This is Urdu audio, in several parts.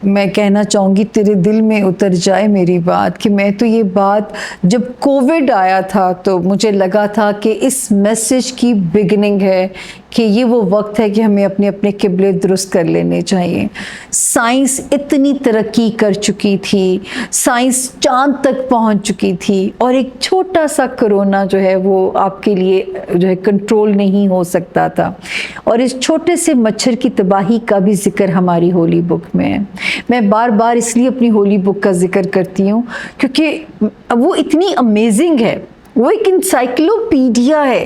میں کہنا چاہوں گی تیرے دل میں اتر جائے میری بات کہ میں تو یہ بات جب کووڈ آیا تھا تو مجھے لگا تھا کہ اس میسج کی بگننگ ہے کہ یہ وہ وقت ہے کہ ہمیں اپنے اپنے قبلے درست کر لینے چاہیے. سائنس اتنی ترقی کر چکی تھی, سائنس چاند تک پہنچ چکی تھی, اور ایک چھوٹا سا کرونا جو ہے وہ آپ کے لیے جو ہے کنٹرول نہیں ہو سکتا تھا. اور اس چھوٹے سے مچھر کی تباہی کا بھی ذکر ہماری ہولی بک میں ہے. میں بار بار اس لیے اپنی ہولی بک کا ذکر کرتی ہوں کیونکہ وہ اتنی امیزنگ ہے, وہ ایک انسائکلوپیڈیا ہے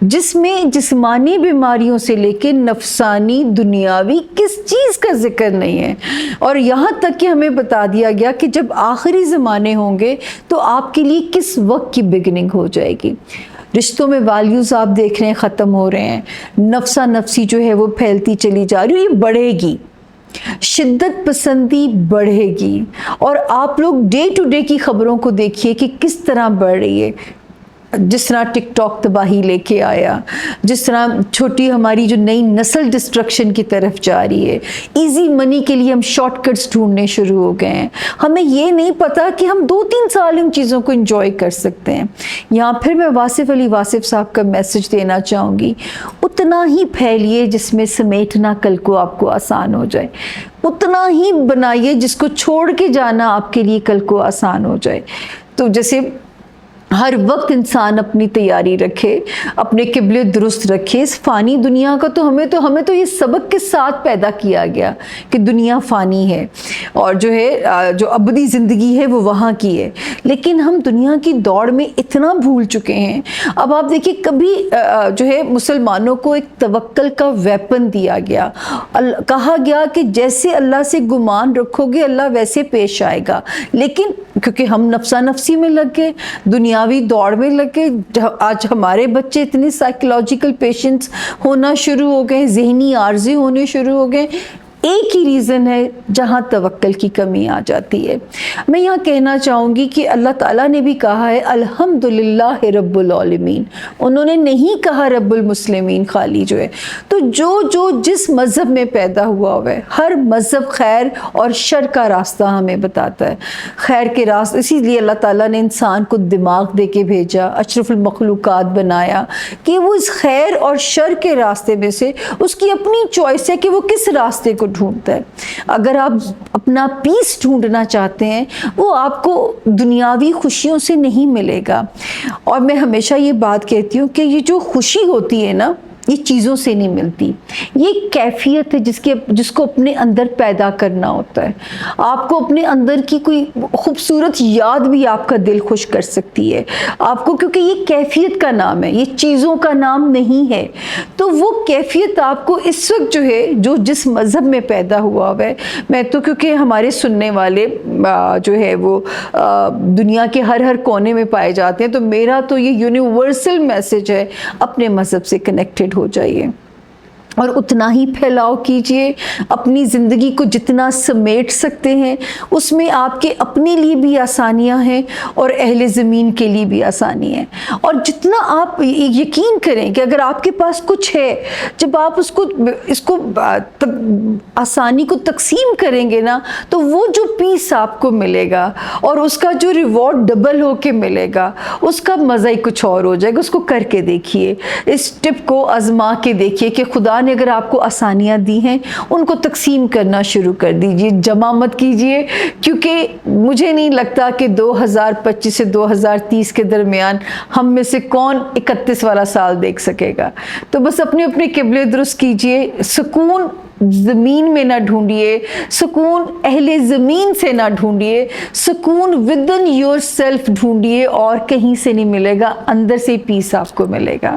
جس میں جسمانی بیماریوں سے لے کے نفسانی دنیاوی کس چیز کا ذکر نہیں ہے. اور یہاں تک کہ ہمیں بتا دیا گیا کہ جب آخری زمانے ہوں گے تو آپ کے لیے کس وقت کی بگننگ ہو جائے گی. رشتوں میں ویلیوز آپ دیکھ رہے ہیں ختم ہو رہے ہیں, نفسا نفسی جو ہے وہ پھیلتی چلی جا رہی ہے, یہ بڑھے گی, شدت پسندی بڑھے گی. اور آپ لوگ ڈے ٹو ڈے کی خبروں کو دیکھیے کہ کس طرح بڑھ رہی ہے. جس طرح ٹک ٹاک تباہی لے کے آیا, جس طرح چھوٹی ہماری جو نئی نسل ڈسٹرکشن کی طرف جا رہی ہے, ایزی منی کے لیے ہم شارٹ کٹس ڈھونڈنے شروع ہو گئے ہیں. ہمیں یہ نہیں پتا کہ ہم 2-3 سال ان چیزوں کو انجوائے کر سکتے ہیں. یہاں پھر میں واصف علی واصف صاحب کا میسج دینا چاہوں گی, اتنا ہی پھیلیے جس میں سمیٹنا کل کو آپ کو آسان ہو جائے, اتنا ہی بنائیے جس کو چھوڑ کے جانا آپ کے لیے کل کو آسان ہو جائے. تو جیسے ہر وقت انسان اپنی تیاری رکھے, اپنے قبلے درست رکھے. اس فانی دنیا کا تو ہمیں تو یہ سبق کے ساتھ پیدا کیا گیا کہ دنیا فانی ہے اور جو ہے جو ابدی زندگی ہے وہ وہاں کی ہے. لیکن ہم دنیا کی دوڑ میں اتنا بھول چکے ہیں. اب آپ دیکھیے کبھی جو ہے مسلمانوں کو ایک توکل کا ویپن دیا گیا, کہا گیا کہ جیسے اللہ سے گمان رکھو گے اللہ ویسے پیش آئے گا. لیکن کیونکہ ہم نفسا نفسی میں لگ گئے, دنیاوی دوڑ میں لگ گئے, آج ہمارے بچے اتنے سائیکولوجیکل پیشنٹس ہونا شروع ہو گئے, ذہنی عارضے ہونے شروع ہو گئے. ایک ہی ریزن ہے جہاں توکل کی کمی آ جاتی ہے. میں یہاں کہنا چاہوں گی کہ اللہ تعالیٰ نے بھی کہا ہے الحمدللہ رب العالمین, انہوں نے نہیں کہا رب المسلمین خالی جو ہے. تو جو جس مذہب میں پیدا ہوا ہے, ہر مذہب خیر اور شر کا راستہ ہمیں بتاتا ہے. خیر کے راستے, اسی لیے اللہ تعالیٰ نے انسان کو دماغ دے کے بھیجا, اشرف المخلوقات بنایا کہ وہ اس خیر اور شر کے راستے میں سے اس کی اپنی چوائس ہے کہ وہ کس راستے کو ڈھونڈتا ہے. اگر آپ اپنا پیس ڈھونڈنا چاہتے ہیں وہ آپ کو دنیاوی خوشیوں سے نہیں ملے گا. اور میں ہمیشہ یہ بات کہتی ہوں کہ یہ جو خوشی ہوتی ہے نا, یہ چیزوں سے نہیں ملتی, یہ کیفیت ہے جس کو اپنے اندر پیدا کرنا ہوتا ہے. آپ کو اپنے اندر کی کوئی خوبصورت یاد بھی آپ کا دل خوش کر سکتی ہے آپ کو, کیونکہ یہ کیفیت کا نام ہے, یہ چیزوں کا نام نہیں ہے. تو وہ کیفیت آپ کو اس وقت جو ہے جو جس مذہب میں پیدا ہوا ہے, میں تو کیونکہ ہمارے سننے والے جو ہے وہ دنیا کے ہر کونے میں پائے جاتے ہیں, تو میرا تو یہ یونیورسل میسج ہے اپنے مذہب سے کنیکٹڈ ہو جائیے اور اتنا ہی پھیلاؤ کیجئے. اپنی زندگی کو جتنا سمیٹ سکتے ہیں اس میں آپ کے اپنے لیے بھی آسانیاں ہیں اور اہل زمین کے لیے بھی آسانی ہے. اور جتنا آپ یقین کریں کہ اگر آپ کے پاس کچھ ہے, جب آپ اس کو آسانی کو تقسیم کریں گے نا, تو وہ جو پیس آپ کو ملے گا اور اس کا جو ریوارڈ ڈبل ہو کے ملے گا, اس کا مزہ ہی کچھ اور ہو جائے گا. اس کو کر کے دیکھیے, اس ٹپ کو آزما کے دیکھیے کہ خدا نے اگر آپ کو آسانیاں دی ہیں ان کو تقسیم کرنا شروع کر دیجئے, جمع مت کیجئے. کیونکہ مجھے نہیں لگتا کہ 2025 سے 2030 کے درمیان ہم میں سے کون 31 والا سال دیکھ سکے گا. تو بس اپنے قبلے درست کیجئے, سکون زمین میں نہ ڈھونڈیے, سکون اہل زمین سے نہ ڈھونڈیے, سکون ودن یور سیلف ڈھونڈیے, اور کہیں سے نہیں ملے گا, اندر سے پیس آپ کو ملے گا.